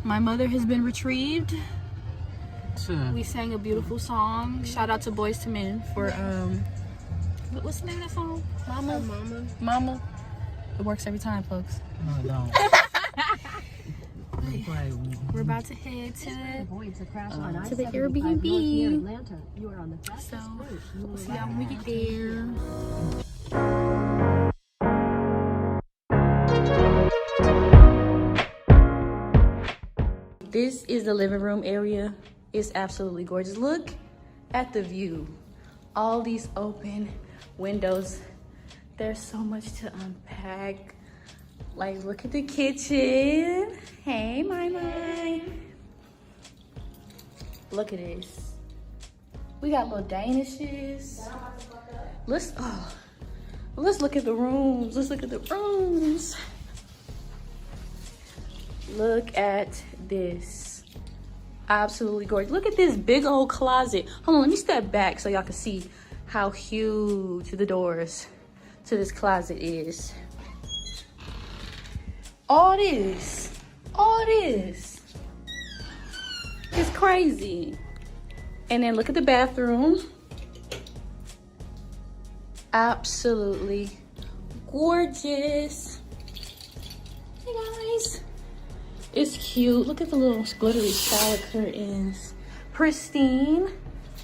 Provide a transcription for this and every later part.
My mother has been retrieved. We sang a beautiful song. Shout out to Boys to Men for what's the name of that song? Mama. It works every time, folks. No, it don't. We're about to head to the Airbnb. Airbnb. So we'll see y'all when we get there. This is the living room area. It's absolutely gorgeous. Look at the view. All these open windows. There's so much to unpack. Like, look at the kitchen. Hey, my. Look at this. We got little danishes. Let's look at the rooms. Look at this. Absolutely gorgeous. Look at this big old closet. Hold on, let me step back so y'all can see how huge the doors to this closet is. All this is crazy. And then look at the bathroom. Absolutely gorgeous. Hey guys, it's cute. Look at the little glittery shower curtains. Pristine.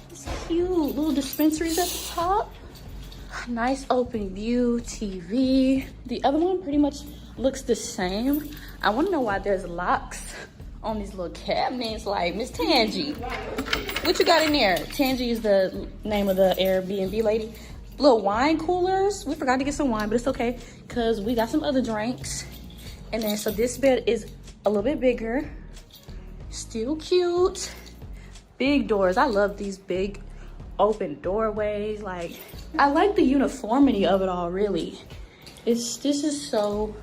It's cute. Little dispensaries at the top. Nice open view, TV. The other one pretty much looks the same. I want to know why there's locks on these little cabinets. Like, Miss Tangy, what you got in there? Tangy is the name of the Airbnb lady. Little wine coolers. We forgot to get some wine, but it's okay because we got some other drinks. And then, so this bed is a little bit bigger. Still cute. Big doors. I love these big open doorways. Like, I like the uniformity of it all, really. This is so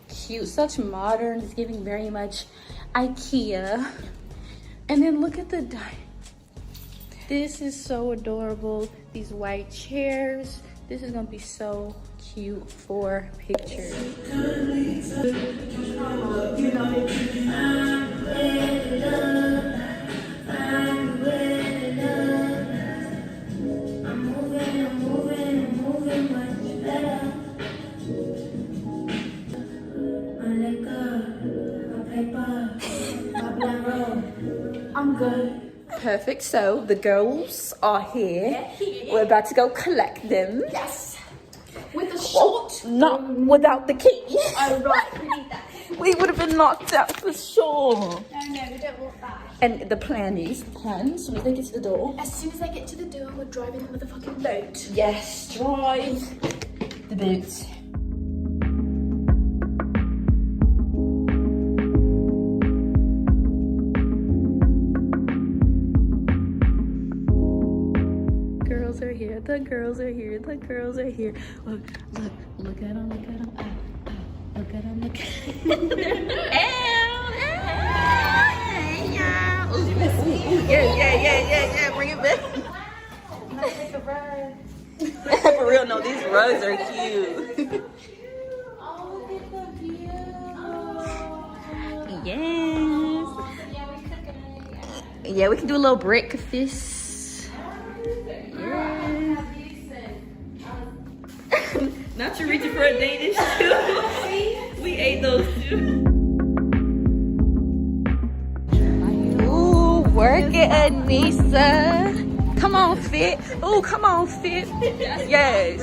cute, such modern. It's giving very much IKEA. And then look at the this is so adorable. These white chairs. This is gonna be so cute for pictures. I'm good. Perfect. So the girls are here. We're about to go collect them. Yes. With a short. Not without the key. Oh, right. We need that. We would have been knocked out for sure. No, we don't want that. And the plan is, as soon as they get to the door. As soon as I get to the door, we're driving the motherfucking boat. Yes, drive the boat. The girls are here. Look at them. Look at them. Yeah. Bring it back. For real, no, these rugs are cute. Oh, look at the view. Yes. Yeah, we can do a little breakfast. Not you reaching for a Danish too. We ate those too. Ooh, work it, Anissa. Come on, fit. Ooh, come on, fit. Yes.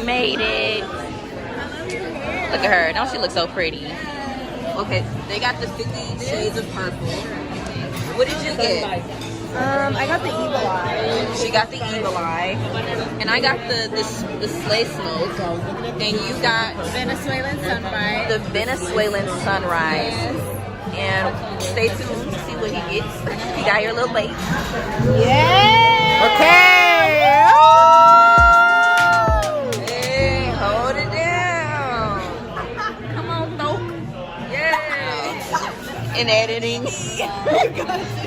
Made it. Look at her. Now she looks so pretty. Okay, they got the 50 shades of purple. What did you get? I got the evil eye. She got the evil eye. And I got the sleigh smoke. And you got Venezuelan sunrise. the Venezuelan sunrise. Yes. And stay tuned to see what he gets. He got here a little late. Yeah. Okay. in editing.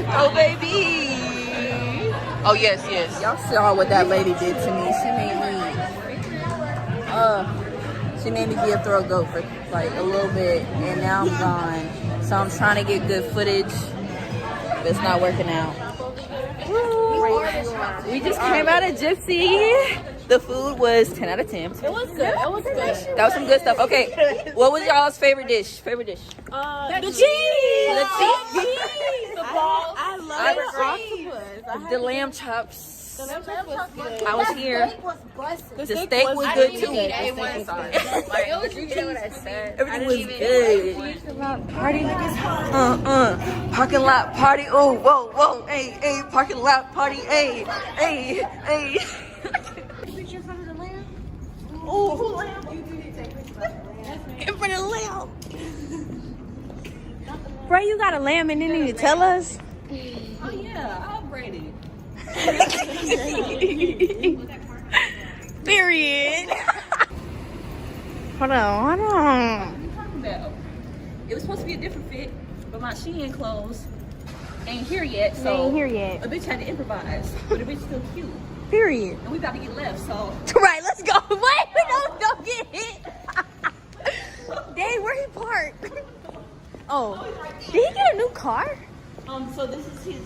Oh, baby. Oh, yes, yes. Y'all saw what that lady did to me. She made me be a throat goat for like a little bit, and now I'm gone. So I'm trying to get good footage, but it's not working out. We just came out of Gypsy. The food was 10 out of 10. It was good. It was good. That was some good stuff. Okay, what was y'all's favorite dish? The cheese. The cheese. The balls. I love the lamb chops. The lamb chops was good. I was here. The steak was good too. Everything was good. Party like it's parking lot party. Oh, whoa, whoa, hey, hey, parking lot party, hey, hey, hey. Picture in front of the lamb. Oh, lamb. In front of the lamb. Bro, you got a lamb and didn't even tell us? Oh yeah, I'll braid it. Period. Hold on. It was supposed to be a different fit, but my Shein clothes ain't here yet. So They ain't here yet. A bitch had to improvise, but a bitch still cute. Period. And we about to get left, so. Right, let's go. Wait, don't get hit. Dang, where he parked? Oh, did he get a new car? So this is his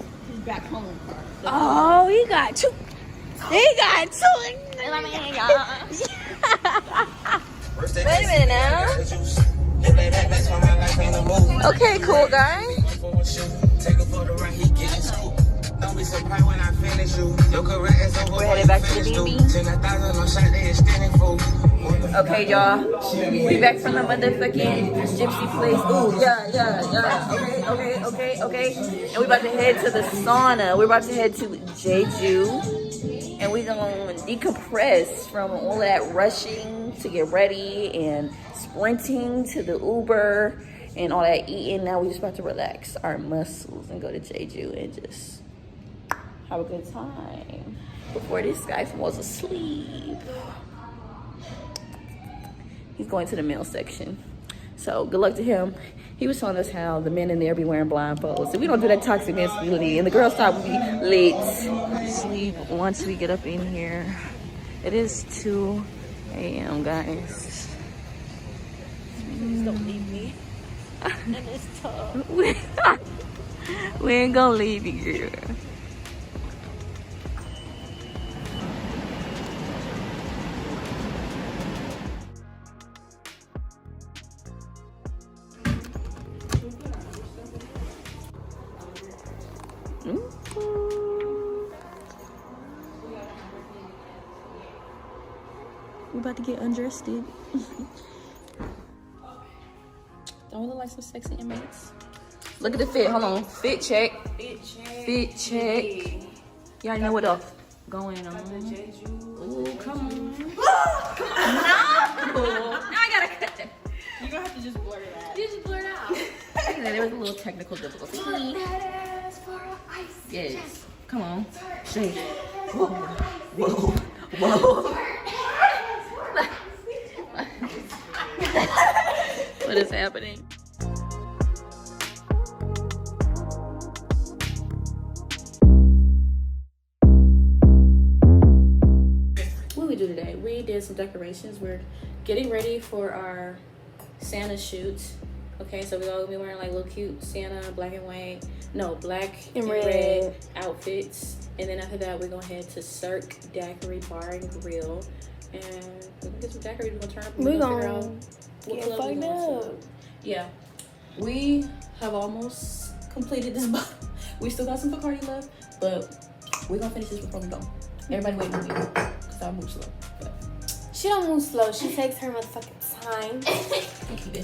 back home car. Oh, he got two. He got two. Wait a minute now. Okay, cool guy. We're headed back to the BB. Okay, y'all. We back from the motherfucking Gypsy place. Ooh, yeah. Okay. And we about to head to the sauna. We're about to head to Jeju. And we're gonna decompress from all of that rushing to get ready and sprinting to the Uber and all that eating. Now we're just about to relax our muscles and go to Jeju and just have a good time before this guy falls asleep. He's going to the male section. So good luck to him. He was telling us how the men in there be wearing blindfolds. So we don't do that toxic masculinity. And the girls stop will be late. Sleep once we get up in here. It is 2 a.m. guys. Please don't leave me. And it's tough. We ain't gonna leave you, girl. We're about to get undressed. Don't we look like some sexy inmates? Look at the fit. Hold on. Fit check. Fit check. You already know what else going on. Ooh, come on. Come on. No! Now I gotta cut that. You're gonna have to just blur it out. You just blur it out. There was a little technical difficulty. Yes. Come on. Shake. Whoa. What is happening? What we do today? We did some decorations. We're getting ready for our Santa shoot. Okay, so we're all gonna be wearing like little cute Santa black and red outfits. And then after that, we're gonna head to Cirque Daquiri Bar and Grill. And we're gonna get some daiquiris. We're gonna turn up and we're gonna figure out what club we're going to. Yeah. We have almost completed this box. We still got some Bacardi left, but we're gonna finish this before we go. Everybody wait for me, because I move slow. But She don't move slow. She takes her motherfucking time.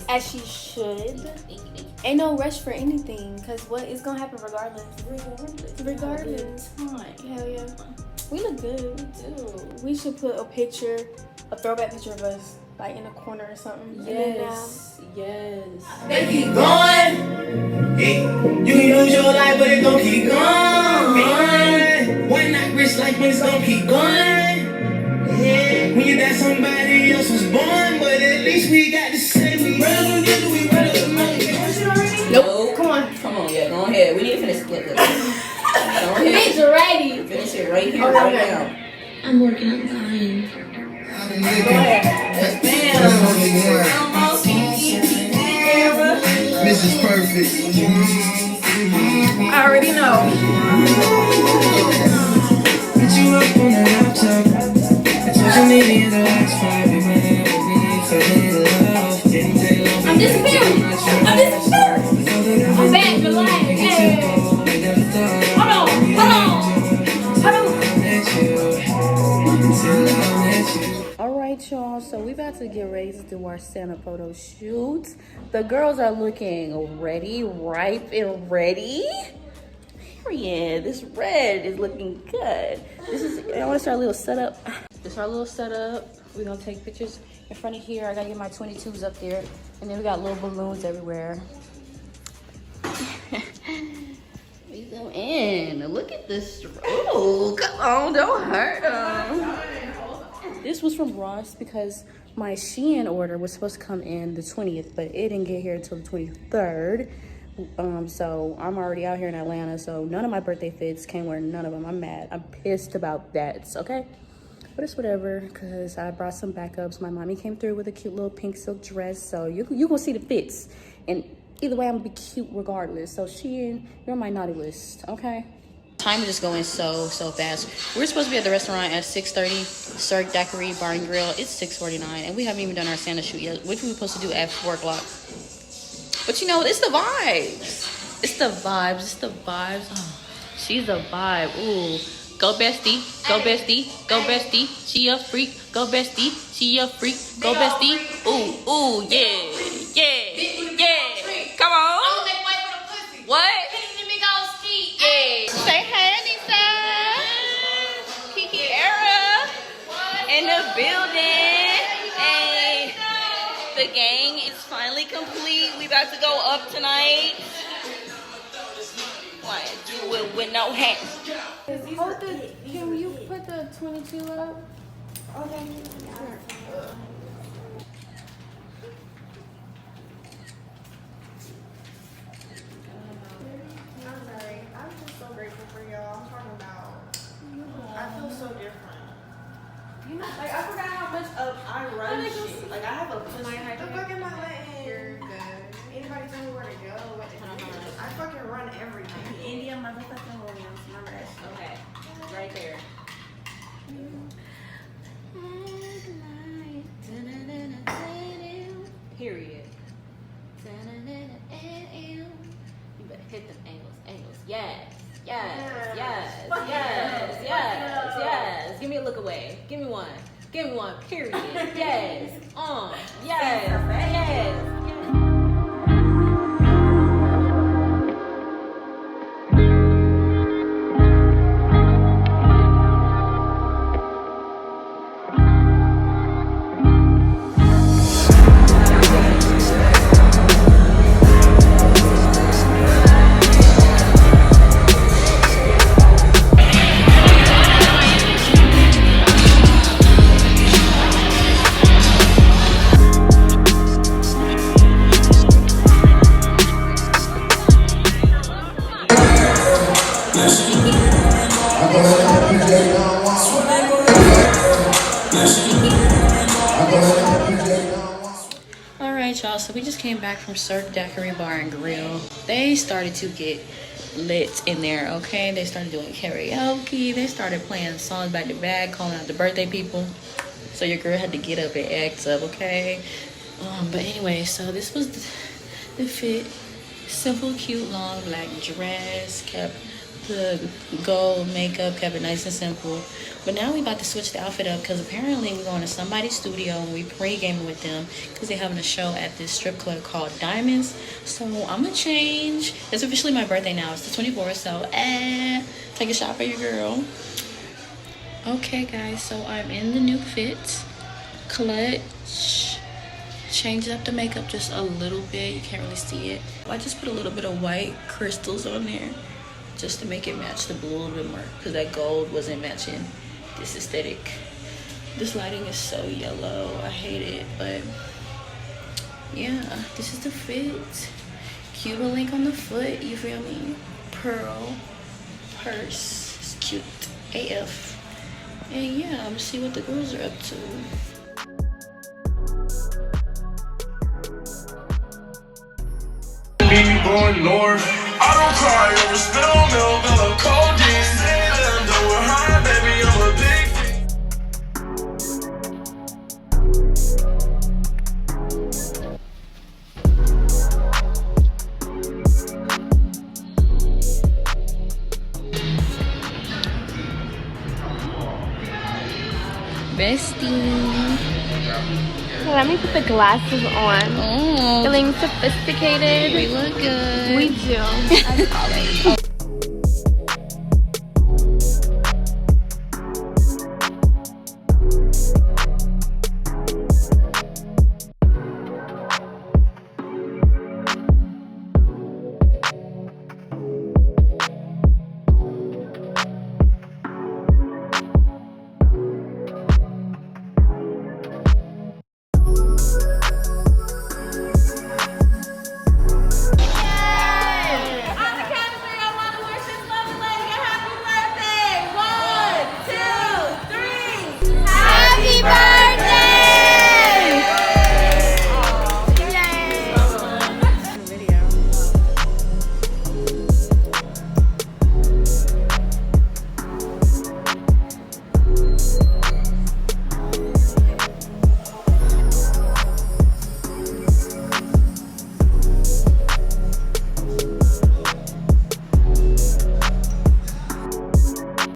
As she should. Ain't no rush for anything, because what is gonna happen regardless. Regardless. Hell yeah. We look good. We do. We should put a throwback picture of us, like in a corner or something. Yes. They keep going. You can lose your life, but it gon' keep going. One night rich life, but it's gon' keep going. Yeah. When you die, somebody else was born, but at least we got to say we run together, we run up the money. Nope. Come on. shit right here, right now. I'm working on mine. Go ahead. Mrs. Perfect. I already know. Put you up on the laptop. Social media the last 5 minutes. I'm disappearing. I'm disappearing. I'm back. Relax. Hey. Hold on. All right, y'all. So we about to get ready to do our Santa photo shoot. The girls are looking ready, ripe, and ready. Period. This red is looking good. I want to start a little setup. This is our little setup. We're gonna take pictures in front of here. I gotta get my 22s up there, and then we got little balloons everywhere. We go in. Look at this. Oh, come on, don't hurt them. This was from Ross because my Shein order was supposed to come in the 20th, but it didn't get here until the 23rd. So I'm already out here in Atlanta, so none of my birthday fits came wearing none of them. I'm mad. I'm pissed about that, okay? But it's whatever, because I brought some backups. My mommy came through with a cute little pink silk dress, so you gonna see the fits. And either way, I'm gonna be cute regardless. So Shein, you're on my naughty list, okay? Time is just going so fast. We're supposed to be at the restaurant at 6:30, Cirque, Daquiri Bar and Grill. It's 6:49, and we haven't even done our Santa shoot yet, which we were supposed to do at 4 o'clock. But you know, it's the vibes. It's the vibes. It's the vibes. Oh, she's a vibe. Ooh. Go bestie. Go bestie. Go bestie. She a freak. Go bestie. She a freak. Go bestie. Ooh, yeah. Come on. What? Yeah. Say hey, Anissa. Kiki Era in the building. Hey, the gang is finally complete. We about to go up tonight. Why do it with no hands? Can you put the 22 up? Okay. I'm sorry. I'm just so grateful for y'all. I'm talking about. I feel so different. You know, like I forgot how much I run shit. Like I have a pussy. The fuck am I letting? You're good. Anybody tell me where to go? What to do? I fucking run everything. India motherfucking Williams. Remember that shit? Okay, right there. Period. You better hit them angles. Yes. Give me a look away. Give me one. Period. Yes. Yes. Alright, y'all, so we just came back from Cirque Daquiri Bar and Grill. They started to get lit in there, okay? They started doing karaoke. They started playing songs back to back, calling out the birthday people. So your girl had to get up and act up, okay? But anyway, so this was the fit. Simple, cute, long black dress. Kept the gold makeup, kept it nice and simple. But now we about to switch the outfit up because apparently we're going to somebody's studio and we pre-gaming with them because they're having a show at this strip club called Diamonds. So I'm gonna change. It's officially my birthday now. It's the 24th, so take a shot for your girl. Okay guys, so I'm in the new fit. Clutch. Changed up the makeup just a little bit. You can't really see it. I just put a little bit of white crystals on there just to make it match the blue a little bit more because that gold wasn't matching this aesthetic. This lighting is so yellow. I hate it, but yeah, this is the fit. Cute link on the foot, you feel me? Pearl purse. It's cute. AF. And yeah, I'm gonna see what the girls are up to. Me going north. I don't cry over spill milk or codeine. Say that I'm done with her, baby. I'm a big Bestie. Let me put the glasses on. Oh, Feeling sophisticated. we look good. We do. As always.